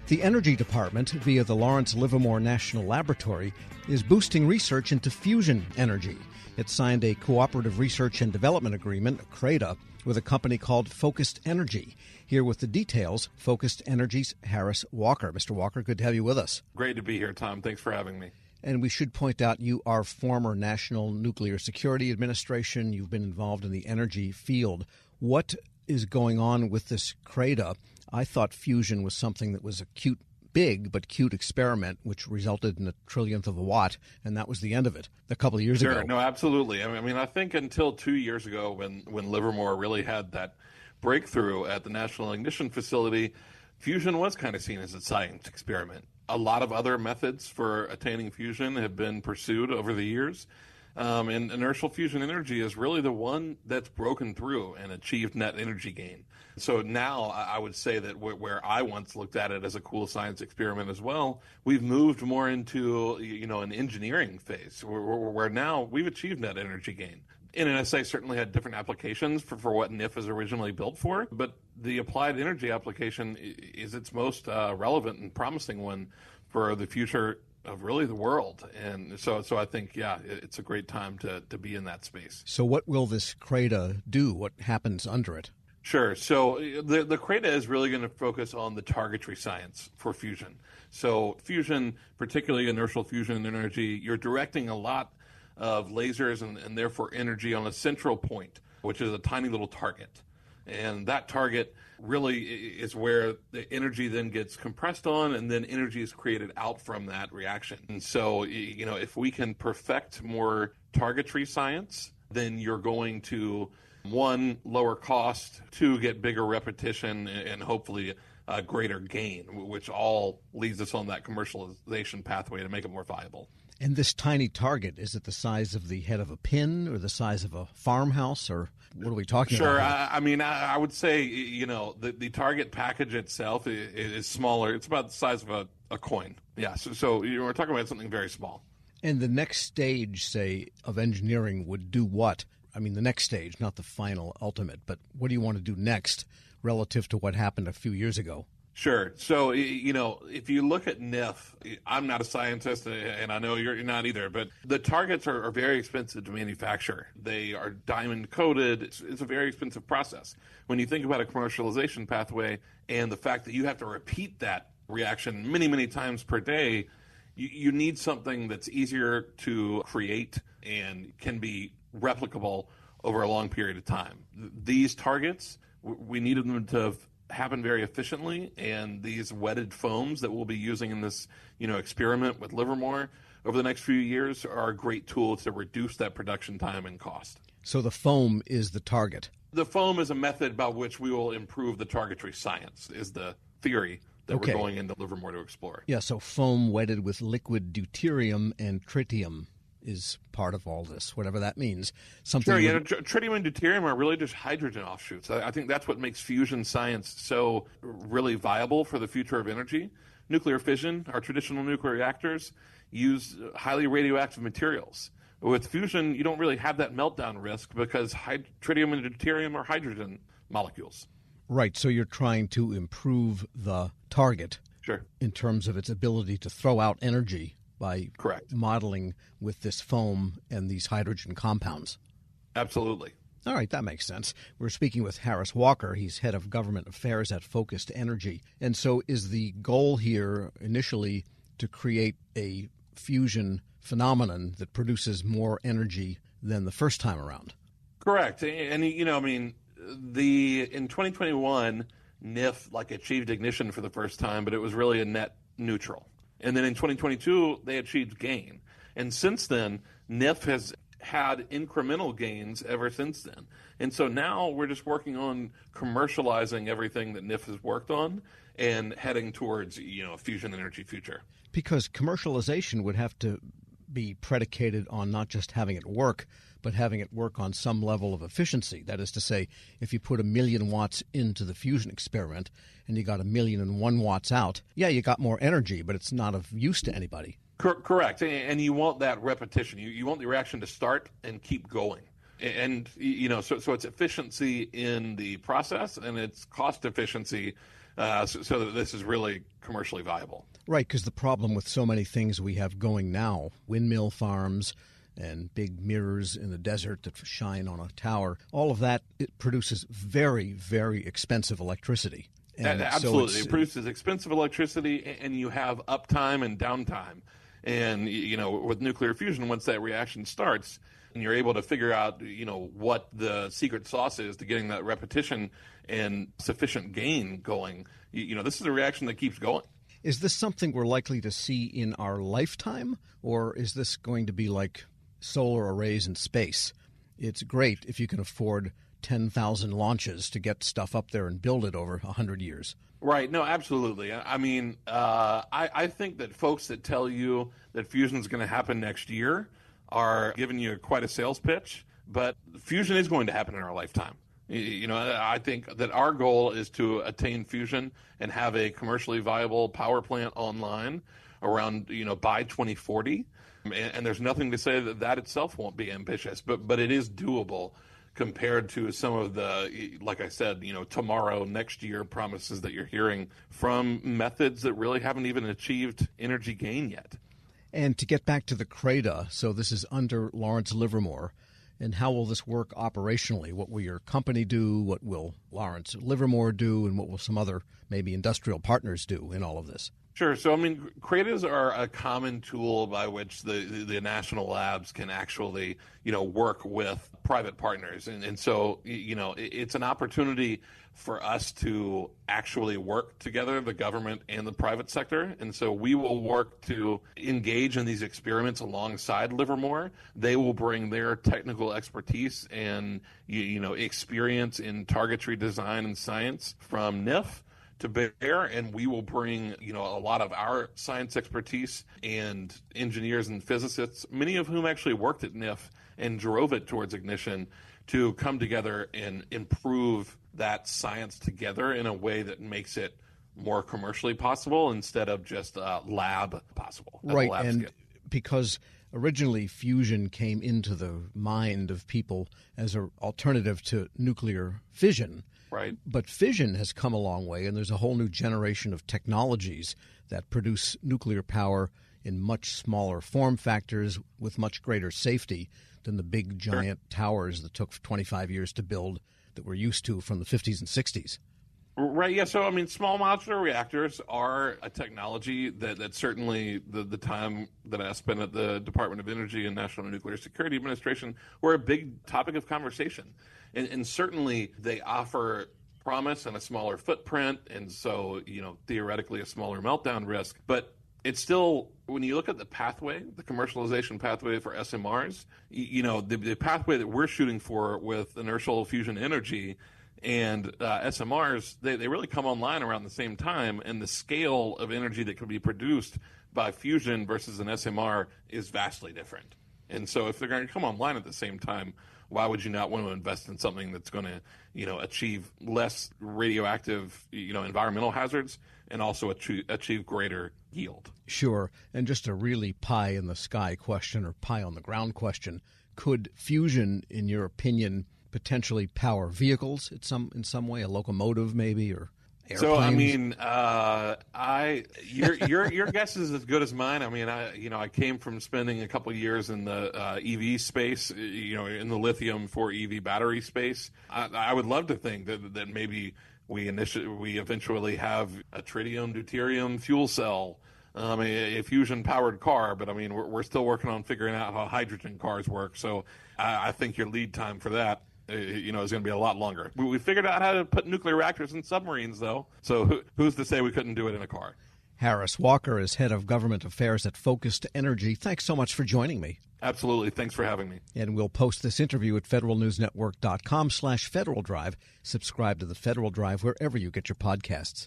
The Energy Department, via the Lawrence Livermore National Laboratory, is boosting research into fusion energy. It signed a Cooperative Research and Development Agreement, CRADA, with a company called Focused Energy. Here with the details, Focused Energy's Harris Walker. Mr. Walker, good to have you with us. Great to be here, Tom. Thanks for having me. And we should point out you are former National Nuclear Security Administration. You've been involved in the energy field. What is going on with this CRADA? I thought fusion was something that was a big but cute experiment, which resulted in a trillionth of a watt, and that was the end of it a couple of years ago. Sure, no, absolutely. I mean, I think until 2 years ago when Livermore really had that breakthrough at the National Ignition Facility, fusion was kind of seen as a science experiment. A lot of other methods for attaining fusion have been pursued over the years. And inertial fusion energy is really the one that's broken through and achieved net energy gain. So now I would say that where I once looked at it as a cool science experiment as well, we've moved more into, an engineering phase where now we've achieved net energy gain. NNSA certainly had different applications for what NIF was originally built for, but the applied energy application is its most relevant and promising one for the future of really the world. And so I think, it's a great time to be in that space. So what will this CRADA do? What happens under it? Sure. So the CRADA is really going to focus on the targetry science for fusion. So fusion, particularly inertial fusion energy, you're directing a lot of lasers and therefore energy on a central point, which is a tiny little target. And that target really is where the energy then gets compressed on, and then energy is created out from that reaction. And so, if we can perfect more targetry science, then you're going to, one, lower cost, two, get bigger repetition, and hopefully a greater gain, which all leads us on that commercialization pathway to make it more viable. And this tiny target, is it the size of the head of a pin or the size of a farmhouse, or what are we talking about? Sure. I would say, the target package itself is smaller. It's about the size of a coin. Yeah. So we're talking about something very small. And the next stage, say, of engineering would do what? I mean, the next stage, not the final ultimate, but what do you want to do next relative to what happened a few years ago? Sure. So, if you look at NIF, I'm not a scientist, and I know you're not either, but the targets are very expensive to manufacture. They are diamond coated. It's a very expensive process. When you think about a commercialization pathway and the fact that you have to repeat that reaction many, many times per day, you need something that's easier to create and can be replicable over a long period of time. These targets, we needed them to happen very efficiently, and these wetted foams that we'll be using in this experiment with Livermore over the next few years are a great tool to reduce that production time and cost. So the foam is the target. The foam is a method by which we will improve the targetry science, is the theory that we're going into Livermore to explore. Yeah, so foam wetted with liquid deuterium and tritium is part of all this, whatever that means. Sure, tritium and deuterium are really just hydrogen offshoots. I think that's what makes fusion science so really viable for the future of energy. Nuclear fission, our traditional nuclear reactors, use highly radioactive materials. With fusion, you don't really have that meltdown risk because tritium and deuterium are hydrogen molecules. Right, so you're trying to improve the target in terms of its ability to throw out energy by modeling with this foam and these hydrogen compounds. Absolutely. All right, that makes sense. We're speaking with Harris Walker. He's head of government affairs at Focused Energy. And so is the goal here initially to create a fusion phenomenon that produces more energy than the first time around? Correct. And, in 2021, NIF achieved ignition for the first time, but it was really a net neutral. And then in 2022, they achieved gain. And since then, NIF has had incremental gains ever since then. And so now we're just working on commercializing everything that NIF has worked on and heading towards, a fusion energy future. Because commercialization would have to be predicated on not just having it work, but having it work on some level of efficiency. That is to say, if you put 1,000,000 watts into the fusion experiment and you got 1,000,001 watts out, you got more energy, but it's not of use to anybody. Correct. And you want that repetition. You want the reaction to start and keep going. And, so it's efficiency in the process and it's cost efficiency so that this is really commercially viable. Right, because the problem with so many things we have going now, windmill farms and big mirrors in the desert that shine on a tower, all of that, it produces very, very expensive electricity. And absolutely. So it produces expensive electricity, and you have uptime and downtime. And, with nuclear fusion, once that reaction starts, and you're able to figure out, what the secret sauce is to getting that repetition and sufficient gain going, this is a reaction that keeps going. Is this something we're likely to see in our lifetime, or is this going to be like solar arrays in space? It's great if you can afford 10,000 launches to get stuff up there and build it over 100 years. Right. No, absolutely. I mean, I think that folks that tell you that fusion is going to happen next year are giving you quite a sales pitch, but fusion is going to happen in our lifetime. I think that our goal is to attain fusion and have a commercially viable power plant online around, by 2040. And there's nothing to say that itself won't be ambitious, but it is doable compared to some of the, like I said, tomorrow, next year promises that you're hearing from methods that really haven't even achieved energy gain yet. And to get back to the CRADA, so this is under Lawrence Livermore, and how will this work operationally? What will your company do? What will Lawrence Livermore do? And what will some other maybe industrial partners do in all of this? Sure. So, CRADAs are a common tool by which the national labs can actually, work with private partners. And so, it's an opportunity for us to actually work together, the government and the private sector. And so we will work to engage in these experiments alongside Livermore. They will bring their technical expertise and, experience in targetry design and science from NIF to bear, and we will bring, a lot of our science expertise and engineers and physicists, many of whom actually worked at NIF and drove it towards ignition, to come together and improve that science together in a way that makes it more commercially possible instead of just lab possible. Right, and because originally fusion came into the mind of people as an alternative to nuclear fission. Right. But fission has come a long way, and there's a whole new generation of technologies that produce nuclear power in much smaller form factors with much greater safety than the big giant towers that took 25 years to build that we're used to from the 50s and 60s. Right, yeah. So, small modular reactors are a technology that certainly the time that I spent at the Department of Energy and National Nuclear Security Administration were a big topic of conversation. And certainly they offer promise and a smaller footprint, and so, theoretically a smaller meltdown risk. But it's still, when you look at the pathway, the commercialization pathway for SMRs, the pathway that we're shooting for with inertial fusion energy and SMRs, they really come online around the same time, and the scale of energy that can be produced by fusion versus an SMR is vastly different. And so if they're going to come online at the same time, why would you not want to invest in something that's going to, achieve less radioactive, environmental hazards and also achieve greater yield? Sure. And just a really pie in the sky question or pie on the ground question, could fusion, in your opinion, potentially power vehicles in some way, a locomotive maybe, or airplanes? So your guess is as good as mine. I came from spending a couple of years in the EV space, in the lithium for EV battery space. I would love to think that maybe we eventually have a tritium deuterium fuel cell, a fusion powered car. But we're still working on figuring out how hydrogen cars work. So I think your lead time for that is going to be a lot longer. We figured out how to put nuclear reactors in submarines, though. So who's to say we couldn't do it in a car? Harris Walker is head of government affairs at Focused Energy. Thanks so much for joining me. Absolutely. Thanks for having me. And we'll post this interview at federalnewsnetwork.com/Federal Drive. Subscribe to the Federal Drive wherever you get your podcasts.